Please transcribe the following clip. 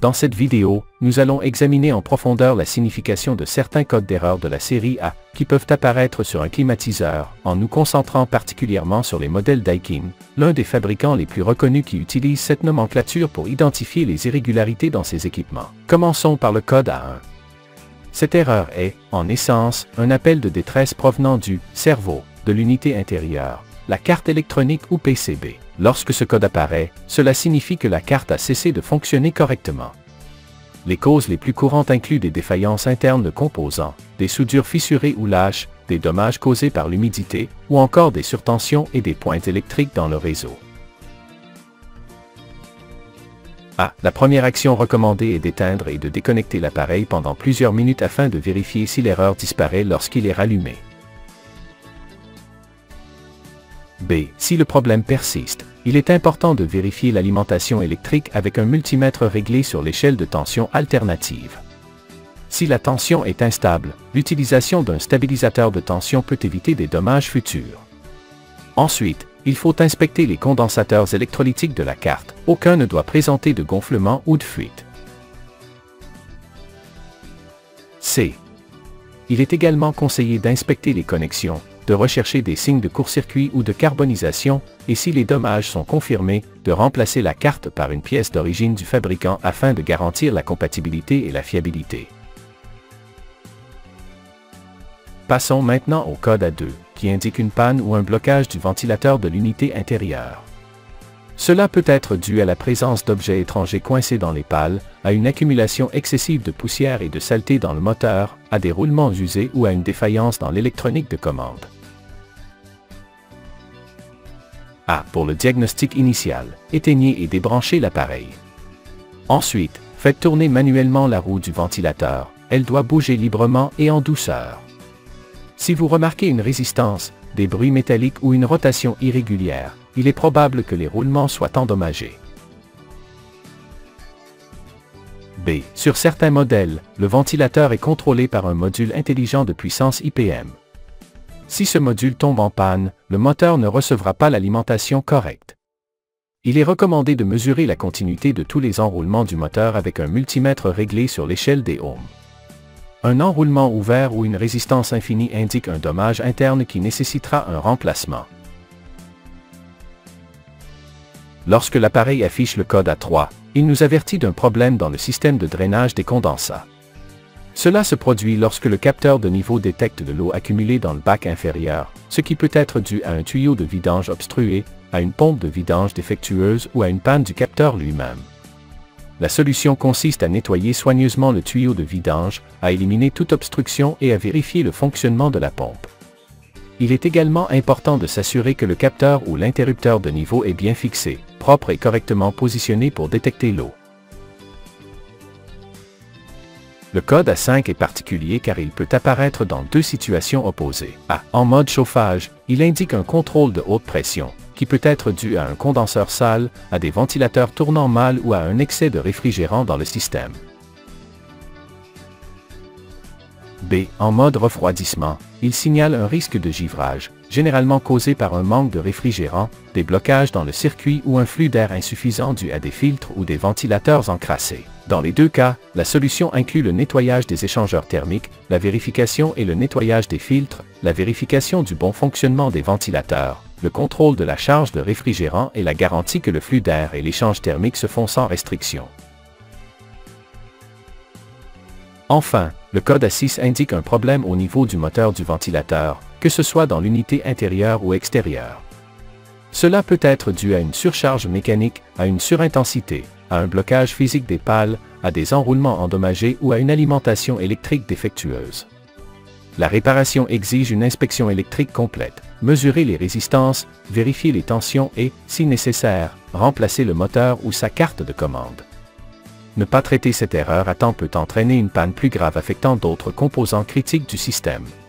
Dans cette vidéo, nous allons examiner en profondeur la signification de certains codes d'erreur de la série A, qui peuvent apparaître sur un climatiseur, en nous concentrant particulièrement sur les modèles Daikin, l'un des fabricants les plus reconnus qui utilise cette nomenclature pour identifier les irrégularités dans ses équipements. Commençons par le code A1. Cette erreur est, en essence, un appel de détresse provenant du cerveau de l'unité intérieure, la carte électronique ou PCB. Lorsque ce code apparaît, cela signifie que la carte a cessé de fonctionner correctement. Les causes les plus courantes incluent des défaillances internes de composants, des soudures fissurées ou lâches, des dommages causés par l'humidité, ou encore des surtensions et des pointes électriques dans le réseau. La première action recommandée est d'éteindre et de déconnecter l'appareil pendant plusieurs minutes afin de vérifier si l'erreur disparaît lorsqu'il est rallumé. B. Si le problème persiste, il est important de vérifier l'alimentation électrique avec un multimètre réglé sur l'échelle de tension alternative. Si la tension est instable, l'utilisation d'un stabilisateur de tension peut éviter des dommages futurs. Ensuite, il faut inspecter les condensateurs électrolytiques de la carte. Aucun ne doit présenter de gonflement ou de fuite. C. Il est également conseillé d'inspecter les connexions, de rechercher des signes de court-circuit ou de carbonisation, et si les dommages sont confirmés, de remplacer la carte par une pièce d'origine du fabricant afin de garantir la compatibilité et la fiabilité. Passons maintenant au code A2, qui indique une panne ou un blocage du ventilateur de l'unité intérieure. Cela peut être dû à la présence d'objets étrangers coincés dans les pales, à une accumulation excessive de poussière et de saleté dans le moteur, à des roulements usés ou à une défaillance dans l'électronique de commande. Pour le diagnostic initial, éteignez et débranchez l'appareil. Ensuite, faites tourner manuellement la roue du ventilateur. Elle doit bouger librement et en douceur. Si vous remarquez une résistance, des bruits métalliques ou une rotation irrégulière, il est probable que les roulements soient endommagés. B. Sur certains modèles, le ventilateur est contrôlé par un module intelligent de puissance IPM. Si ce module tombe en panne, le moteur ne recevra pas l'alimentation correcte. Il est recommandé de mesurer la continuité de tous les enroulements du moteur avec un multimètre réglé sur l'échelle des ohms. Un enroulement ouvert ou une résistance infinie indique un dommage interne qui nécessitera un remplacement. Lorsque l'appareil affiche le code A3, il nous avertit d'un problème dans le système de drainage des condensats. Cela se produit lorsque le capteur de niveau détecte de l'eau accumulée dans le bac inférieur, ce qui peut être dû à un tuyau de vidange obstrué, à une pompe de vidange défectueuse ou à une panne du capteur lui-même. La solution consiste à nettoyer soigneusement le tuyau de vidange, à éliminer toute obstruction et à vérifier le fonctionnement de la pompe. Il est également important de s'assurer que le capteur ou l'interrupteur de niveau est bien fixé, propre et correctement positionné pour détecter l'eau. Le code A5 est particulier car il peut apparaître dans deux situations opposées. En mode chauffage, il indique un contrôle de haute pression, qui peut être dû à un condenseur sale, à des ventilateurs tournant mal ou à un excès de réfrigérant dans le système. B. En mode refroidissement, il signale un risque de givrage, généralement causé par un manque de réfrigérant, des blocages dans le circuit ou un flux d'air insuffisant dû à des filtres ou des ventilateurs encrassés. Dans les deux cas, la solution inclut le nettoyage des échangeurs thermiques, la vérification et le nettoyage des filtres, la vérification du bon fonctionnement des ventilateurs, le contrôle de la charge de réfrigérant et la garantie que le flux d'air et l'échange thermique se font sans restriction. Enfin, le code A6 indique un problème au niveau du moteur du ventilateur, que ce soit dans l'unité intérieure ou extérieure. Cela peut être dû à une surcharge mécanique, à une surintensité, à un blocage physique des pales, à des enroulements endommagés ou à une alimentation électrique défectueuse. La réparation exige une inspection électrique complète, mesurer les résistances, vérifier les tensions et, si nécessaire, remplacer le moteur ou sa carte de commande. Ne pas traiter cette erreur à temps peut entraîner une panne plus grave affectant d'autres composants critiques du système.